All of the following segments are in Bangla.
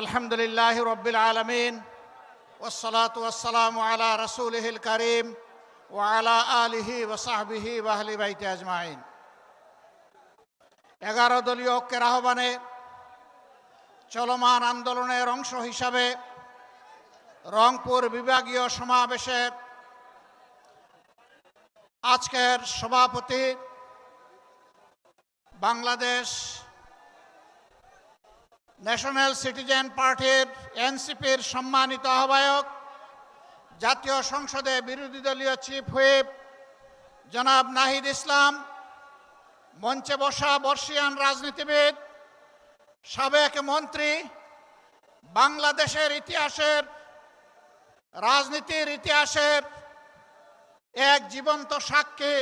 আলহামদুলিল্লাহি রাব্বিল আলামিন ওয়াসসালাতু ওয়াসসালামু আলা রাসূলিহিল কারীম ওয়া আলা আলিহি ওয়া সাহবিহি ওয়া আহলি বাইতি আজমাইন। 11 দলীয় ঐক্যের আহ্বানে চলমান আন্দোলনের অংশ হিসাবে রংপুর বিভাগীয় সমাবেশে আজকের সভাপতি বাংলাদেশ ন্যাশনাল সিটিজেন পার্টির এনসিপির সম্মানিত আহ্বায়ক, জাতীয় সংসদে বিরোধী দলীয় চিফ হুইপ জনাব নাহিদ ইসলাম, মঞ্চে বসা বর্ষিয়ান রাজনীতিবিদ, সাবেক মন্ত্রী, বাংলাদেশের ইতিহাসের রাজনীতির ইতিহাসের এক জীবন্ত সাক্ষী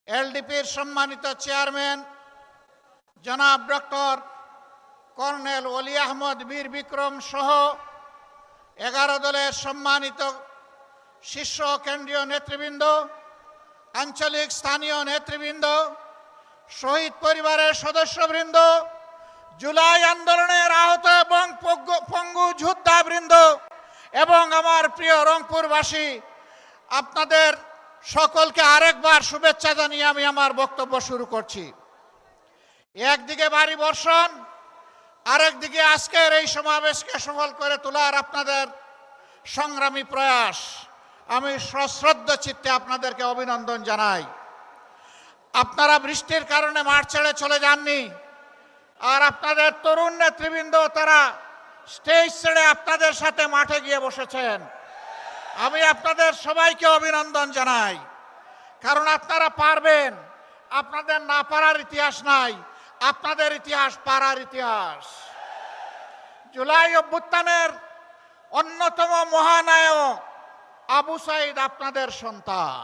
এলডিপির সম্মানিত চেয়ারম্যান জনাব ডক্টর কর্নেল ওলি আহমদ বীর বিক্রম সহ 11 দলের সম্মানিত শীর্ষ কেন্দ্রীয় নেতৃবৃন্দ, আঞ্চলিক স্থানীয় নেতৃবৃন্দ, শহীদ পরিবারের সদস্যবৃন্দ, জুলাই আন্দোলনের আহত এবং পঙ্গু যোদ্ধাবৃন্দ এবং আমার প্রিয় রংপুরবাসী, আপনাদের সকলকে আরেকবার শুভেচ্ছা জানিয়ে আমি আমার বক্তব্য শুরু করছি। একদিকে ভারী বর্ষণ, আরেকদিকে আজকের এই সমাবেশকে সফল করে তোলার আপনাদের সংগ্রামী প্রয়াস, আমি সশ্রদ্ধ চিত্তে আপনাদেরকে অভিনন্দন জানাই। আপনারা বৃষ্টির কারণে মাঠ ছেড়ে চলে যাননি, আর আপনাদের তরুণ নেতৃবৃন্দ তারা স্টেজ ছেড়ে আপনাদের সাথে মাঠে গিয়ে বসেছেন। আমি আপনাদের সবাইকে অভিনন্দন জানাই, কারণ আপনারা পারবেন। আপনাদের না পারার ইতিহাস নাই, আপনাদের ইতিহাস পারার ইতিহাস। জুলাই অভ্যুত্থানের অন্যতম মহানায়ক আবু সাইদ আপনাদের সন্তান।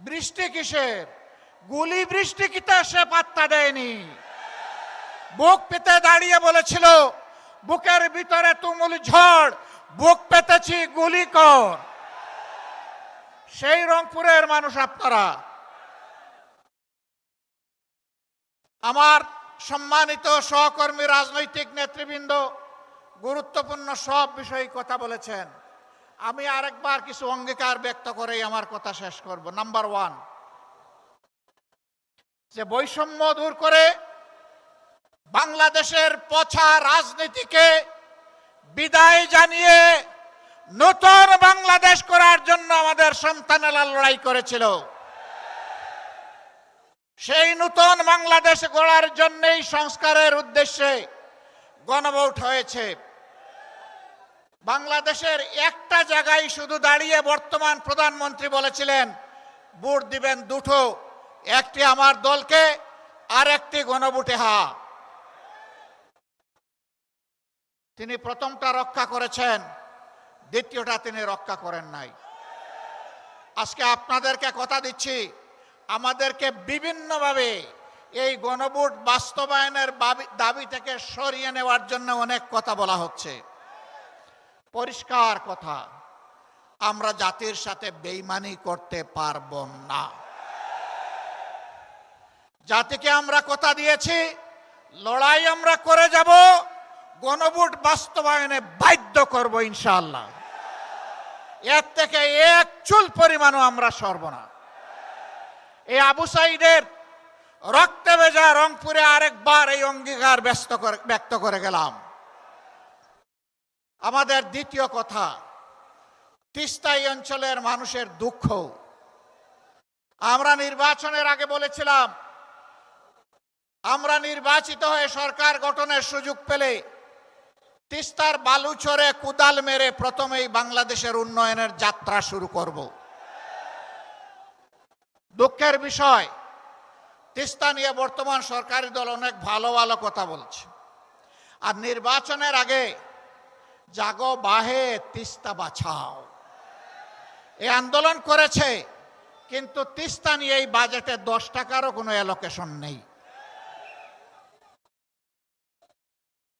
বৃষ্টি কিসের? গুলি বৃষ্টি কিতে সে পাত্তা দেয়নি। বুক পেতে দাঁড়িয়ে বলেছিল, বুকের ভিতরে তুমুল ঝড়, বুক পেতেছি গুলি কর। সেই রংপুরের মানুষ আপনারা। আমার সম্মানিত সহকর্মী রাজনৈতিক নেতৃবৃন্দ গুরুত্বপূর্ণ সব বিষয়ে কথা বলেছেন। আমি আরেকবার কিছু অঙ্গীকার ব্যক্ত করেই আমার কথা শেষ করব। নাম্বার 1, যে বৈষম্য দূর করে বাংলাদেশের পচা রাজনীতিকে বিদায় জানিয়ে নতুন বাংলাদেশ করার জন্য আমাদের সন্তানেরা লড়াই করেছিল। সেই নতুন বাংলাদেশ গড়ার জন্যই সংস্কারের উদ্দেশ্যে গণভোট হয়েছে। বাংলাদেশের একটা জায়গায় শুধু দাঁড়িয়ে বর্তমান প্রধানমন্ত্রী বলেছিলেন ভোট দিবেন দুটো, একটি আমার দলকে আর একটি গণভোটে হা। তিনি প্রথমটা রক্ষা করেছেন, দ্বিতীয়টা তিনি রক্ষা করেন নাই। আজকে আপনাদেরকে কথা দিচ্ছি, আমাদেরকে বিভিন্নভাবে এই গণভোট বাস্তবায়নের দাবি থেকে সরিয়ে নেওয়ার জন্য অনেক কথা বলা হচ্ছে। পরিষ্কার কথা, আমরা জাতির সাথে বেইমানি করতে পারব না। জাতিকে আমরা কথা দিয়েছি, লড়াই আমরা করে যাব, গণভোট বাস্তবায়নে বাধ্য করব ইনশাআল্লাহ। এর থেকে এক চুল পরিমাণও আমরা সরব না। এই আবু সাইদের রক্তে ভেজা রংপুরে আরেকবার এই অঙ্গীকার ব্যক্ত করে গেলাম। আমাদের দ্বিতীয় কথা, তিস্তা অঞ্চলের মানুষের দুঃখ। আমরা নির্বাচনের আগে বলেছিলাম, আমরা নির্বাচিত হয়ে সরকার গঠনের সুযোগ পেলে তিস্তার বালুচরে কুদাল মেরে প্রথমেই বাংলাদেশের উন্নয়নের যাত্রা শুরু করব। দুঃখের বিষয়, তিস্তা নিয়ে বর্তমান সরকারি দল অনেক ভালো ভালো কথা বলছে, আর নির্বাচনের আগে জাগো বাহে তিস্তা বাঁচাও এই আন্দোলন করেছে, কিন্তু তিস্তা নিয়ে এই বাজেটে 10 টাকারও কোনো অ্যালোকেশন নেই।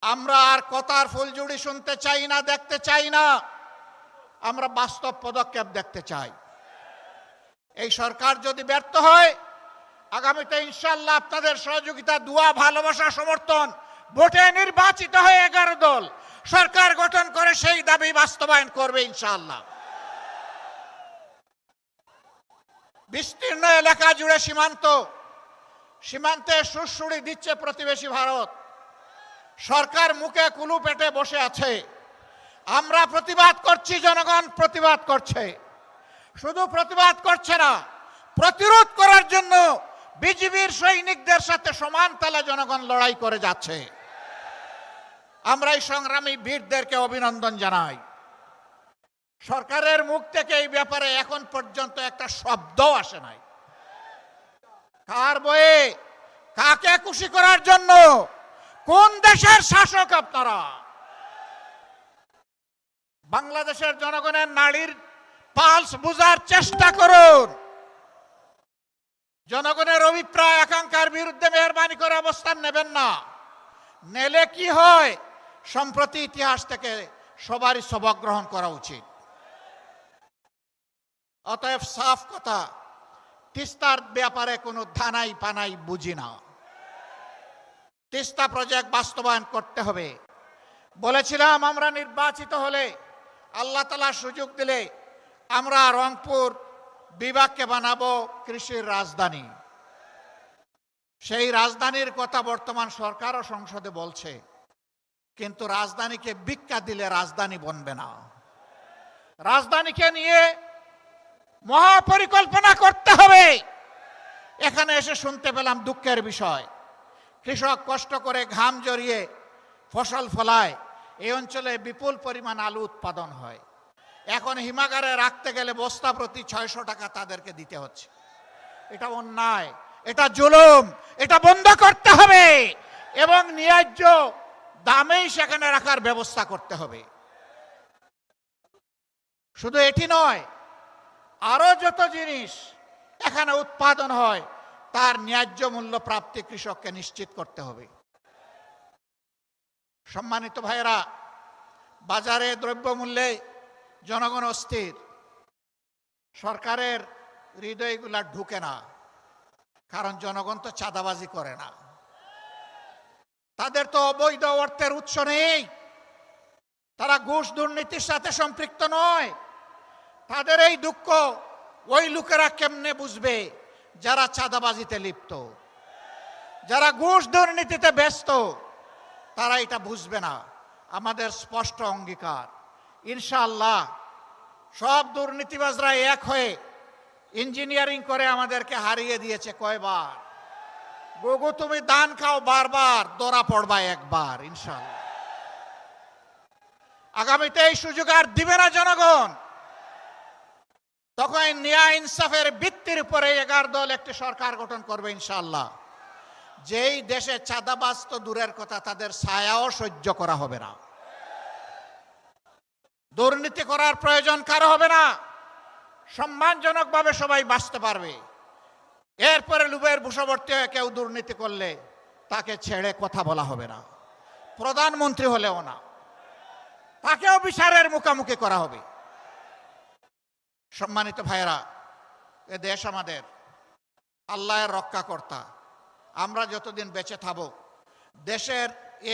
আমরা আর কথার ফুলঝুড়ি শুনতে চাই না, দেখতে চাই না, আমরা বাস্তব পদক্ষেপ দেখতে চাই। এই সরকার যদি ব্যর্থ হয়, আগামীতে ইনশাআল্লাহ আপনাদের সহযোগিতা, দোয়া, ভালোবাসা, সমর্থন ভোটে নির্বাচিত হয়ে 11 দল সরকার গঠন করে সেই দাবি বাস্তবায়ন করবে ইনশাআল্লাহ। বিস্তীর্ণ এলাকা জুড়ে সীমান্তে সুড়সুড়ি দিচ্ছে প্রতিবেশী ভারত। সরকার মুখে কুলু পেটে বসে আছে। আমরা প্রতিবাদ করছি, জনগণ প্রতিবাদ করছে। শুধু প্রতিবাদ করছে না, প্রতিরোধ করার জন্য বিজিবির সৈনিকদের সাথে সমান তালে জনগণ লড়াই করে যাচ্ছে। আমরা এই সংগ্রামী বীরদেরকে অভিনন্দন জানাই। সরকারের মুখ থেকে এই ব্যাপারে এখন পর্যন্ত একটা শব্দ আসে নাই। কার বয়ে কাকে খুশি করার জন্য? কোন দেশের শাসক আপনারা? বাংলাদেশের জনগণের নাড়ির পালস বুঝার চেষ্টা করুন। জনগণের অভিপ্রায় আকাঙ্ক্ষার বিরুদ্ধে মেহরবানি করে অবস্থান নেবেন না। নেলে কি হয়? সম্প্রতি ইতিহাস থেকে সবারই সবক গ্রহণ করা উচিত। অতএব সাফ কথা, তিস্তার ব্যাপারে কোনো ধানাই পানাই বুঝি না। তিস্তা প্রজেক্ট বাস্তবায়ন করতে হবে। বলেছিলাম আমরা নির্বাচিত হলে, আল্লাহ তাআলা সুযোগ দিলে আমরা রংপুর বিভাগকে বানাবো কৃষির রাজধানী। সেই রাজধানীর কথা বর্তমান সরকার ও সংসদে বলছে, কিন্তু রাজধানীকে ভিক্ষা দিলে রাজধানী বনবে না। রাজধানীকে নিয়ে মহাপরিকল্পনা করতে হবে। এখানে এসে শুনতে পেলাম দুঃখের বিষয়, কৃষক কষ্ট করে ঘাম জড়িয়ে ফসল ফলায়, এই অঞ্চলে বিপুল পরিমাণ আলু উৎপাদন হয়। এখন হিমাগারে রাখতে গেলে বস্তা প্রতি 600 টাকা তাদেরকে দিতে হচ্ছে। এটা অন্যায়, এটা জুলুম, এটা বন্ধ করতে হবে এবং ন্যায্য দামেই সেখানে রাখার ব্যবস্থা করতে হবে। শুধু এটি নয়, আরো যত জিনিস এখানে উৎপাদন হয় তার ন্যায্য মূল্য প্রাপ্তি কৃষককে নিশ্চিত করতে হবে। সম্মানিত ভাইয়েরা, বাজারে দ্রব্যমূল্যে জনগণ অস্থির। সরকারের হৃদয়গুলা ঢুকে না, কারণ জনগণ তো চাঁদাবাজি করে না, তাদের তো অবৈধ অর্থের উৎস নেই, তারা ঘুষ দুর্নীতির সাথে সম্পৃক্ত নয়। তাদের এই দুঃখ ওই লোকেরা কেমনে বুঝবে যারা চাঁদাবাজিতে লিপ্ত, যারা ঘুষ দুর্নীতিতে ব্যস্ত? তারা এটা বুঝবে না। আমাদের স্পষ্ট অঙ্গীকার, ইনশাআল্লাহ সব দুর্নীতিবাজরা এক হয়ে ইঞ্জিনিয়ারিং করে আমাদেরকে হারিয়ে দিয়েছে। কয়বার? গোগো তুমি দান খাও বারবার, দরা পড়বা একবার। ইনশাআল্লাহ আগামীতে এই সুযোগ আর দিবে না জনগণ। তখন ন্যায় ইনসাফের ভিত্তির উপরে 11 দল একটি সরকার গঠন করবে ইনশাআল্লাহ। যেই দেশে চাঁদাবাজ তো দূরের কথা, তাদের ছায়াও সহ্য করা হবে না। দুর্নীতি করার প্রয়োজন কারো হবে না। সম্মানজনকভাবে সবাই বাঁচতে পারবে। এরপরে লুবের বশবর্তী হয়ে কেউ দুর্নীতি করলে তাকে ছেড়ে কথা বলা হবে না। প্রধানমন্ত্রী হলেও না, তাকেও বিচারের মুখোমুখি করা হবে। সম্মানিত ভাইয়েরা, এ দেশ আমাদের, আল্লাহর রক্ষাকর্তা। আমরা যতদিন বেঁচে থাকব, দেশের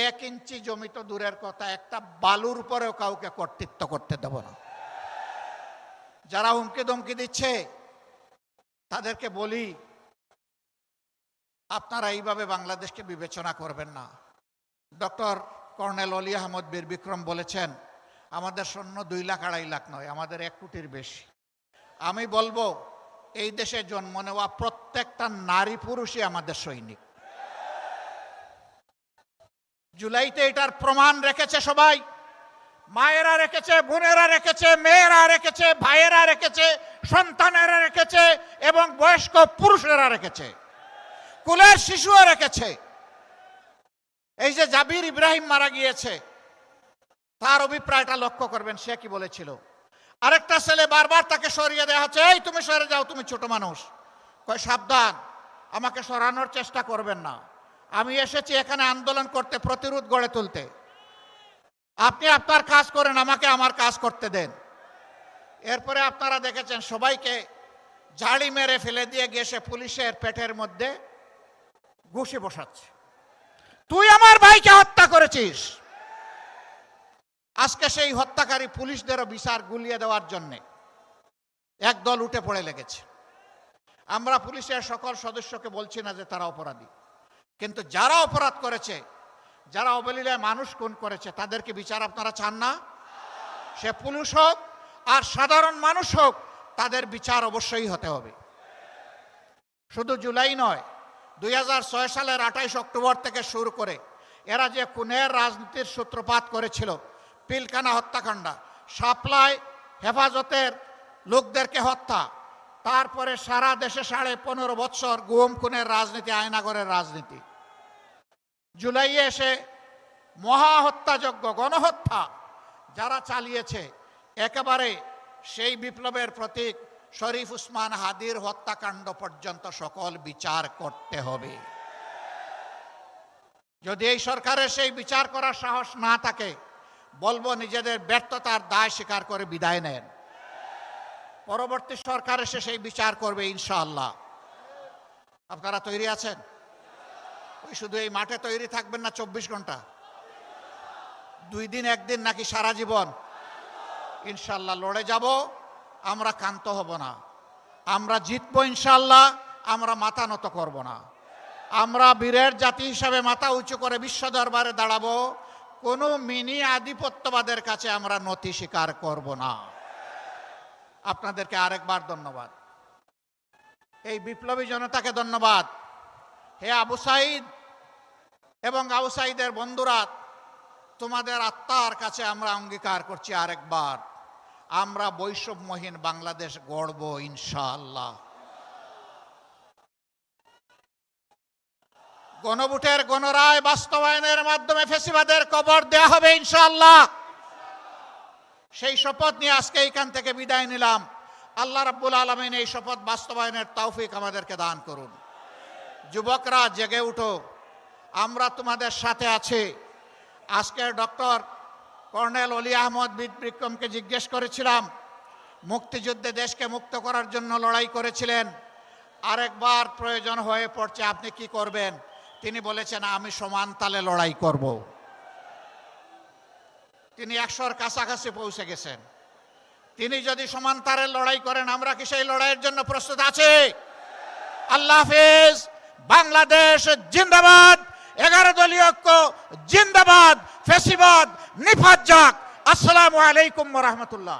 1 ইঞ্চি জমি তো দূরের কথা, একটা বালুর উপরেও কাউকে কর্তৃত্ব করতে দেব না। যারা হুমকি ধমকি দিচ্ছে তাদেরকে বলি, আপনারা এইভাবে বাংলাদেশকে বিবেচনা করবেন না। ডক্টর কর্নেল অলি আহমদ বীর বিক্রম বলেছেন, আমাদের সৈন্য 2 লাখ 2.5 লাখ নয়, আমাদের 1 কোটির বেশি। আমি বলবো, এই দেশে জন্ম নেওয়া প্রত্যেকটা নারী পুরুষই আমাদের সৈনিক। জুলাইতে এটার প্রমাণ রেখেছে সবাই। মায়েরা রেখেছে, বোনেরা রেখেছে, মেয়েরা রেখেছে, ভাইয়েরা রেখেছে, সন্তানেরা রেখেছে এবং বয়স্ক পুরুষেরা রেখেছে, কুলের শিশুও রেখেছে। এই যে জাবির ইব্রাহিম মারা গিয়েছে, তার অভিপ্রায়টা লক্ষ্য করবেন। সে কি বলেছিল? আরেকটা ছেলে বারবার তাকে সরিয়ে দেওয়া হচ্ছে, এই তুমি সরে যাও, তুমি ছোট মানুষ। কয় সাবধান, আমাকে সরানোর চেষ্টা করবেন না। আমি এসেছি এখানে আন্দোলন করতে, প্রতিরোধ গড়ে তুলতে। আপনি আপনার কাজ করেন, আমাকে আমার কাজ করতে দেন। এরপরে আপনারা দেখেছেন সবাইকে ঝাড়ি মেরে ফেলে দিয়ে গেছে পুলিশের পেটের মধ্যে ঘুষি বসাচ্ছে। তুই আমার ভাইকে হত্যা করেছিস। আজকে সেই হত্যাকারী পুলিশদেরও বিচার গুলিয়ে দেওয়ার জন্য একদল উঠে পড়ে লেগেছে। আমরা পুলিশের সকল সদস্যকে বলছি না যে তারা অপরাধী, কিন্তু যারা অপরাধ করেছে, যারা অবলীলায় মানুষ খুন করেছে, তাদেরকে বিচার আপনারা চান না? সে পুলিশ হোক আর সাধারণ মানুষ হোক, তাদের বিচার অবশ্যই হতে হবে। শুধু জুলাই নয়, 2006 সালের 28 অক্টোবর থেকে শুরু করে এরা যে খুনের রাজনীতির সূত্রপাত করেছিল, পিলখানা হত্যাকাণ্ড, সাপ্লাই হেফাজতের লোকদেরকে হত্যা, তারপরে সারা দেশে 15.5 বছর গুম খুনের রাজনীতি, আয়নাগরের রাজনীতি, জুলাইয়ে এসে মহা হত্যাযজ্ঞ, গণহত্যা যারা চালিয়েছে, একেবারে সেই বিপ্লবের প্রতীক শরীফ উসমান হাদির হত্যাকাণ্ড পর্যন্ত সকল বিচার করতে হবে। যদি এই সরকারের সেই বিচার করার সাহস না থাকে, বলবো নিজেদের ব্যর্থতার দায় স্বীকার করে বিদায় নেন। পরবর্তী সরকার এসে সেই বিচার করবে ইনশাআল্লাহ। আপনারা তৈরি আছেন? ওই শুধু এই মাঠে তৈরি থাকবেন না 24 ঘন্টা, 2 দিন 1 দিন নাকি সারা জীবন? ইনশাআল্লাহ লড়ে যাব, আমরা ক্ষান্ত হব না, আমরা জিতবো ইনশাআল্লাহ, আমরা মাথা নত করব না। আমরা বীরের জাতি হিসাবে মাথা উঁচু করে বিশ্ব দরবারে দাঁড়াবো, কোনো মিনি আধিপত্যবাদের কাছে আমরা নতি স্বীকার করব না। আপনাদেরকে আরেকবার ধন্যবাদ, এই বিপ্লবী জনতাকে ধন্যবাদ। হে আবু সাঈদ এবং আবু সাঈদের বন্ধুরা, তোমাদের আত্মার কাছে আমরা অঙ্গীকার করছি আরেকবার, আমরা বৈষম্যহীন বাংলাদেশ গড়ব ইনশাআল্লাহ। গণভোটের গণরায় বাস্তবায়নের মাধ্যমে ফ্যাসিবাদের কবর দেয়া হবে ইনশাআল্লাহ। সেই শপথ নিয়ে আজকে এইখান থেকে বিদায় নিলাম। আল্লাহ রাব্বুল আলামিন এই শপথ বাস্তবায়নের তৌফিক আমাদেরকে দান করুন। যুবকরা জেগে উঠো, আমরা তোমাদের সাথে আছি। আজকে ডক্টর কর্নেল অলি আহমদ বিক্রমকে জিজ্ঞেস করেছিলাম, মুক্তিযুদ্ধে দেশকে মুক্ত করার জন্য লড়াই করেছিলেন, আরেকবার প্রয়োজন হয়ে পড়ছে, আপনি কি করবেন? তিনি বলেছেন, আমি সমান তালে লড়াই করব। তিনি 100-র কাছাকাছি পৌঁছে গেছেন। তিনি যদি সমান তালে লড়াই করেন, আমরা কি সেই লড়াইয়ের জন্য প্রস্তুত আছি? আল্লাহ হাফেজ। বাংলাদেশ জিন্দাবাদ। 11 দলীয় ঐক্য জিন্দাবাদ। ফ্যাসিবাদ নিপাত যাক। আসসালামু আলাইকুম ওয়া রাহমাতুল্লাহ।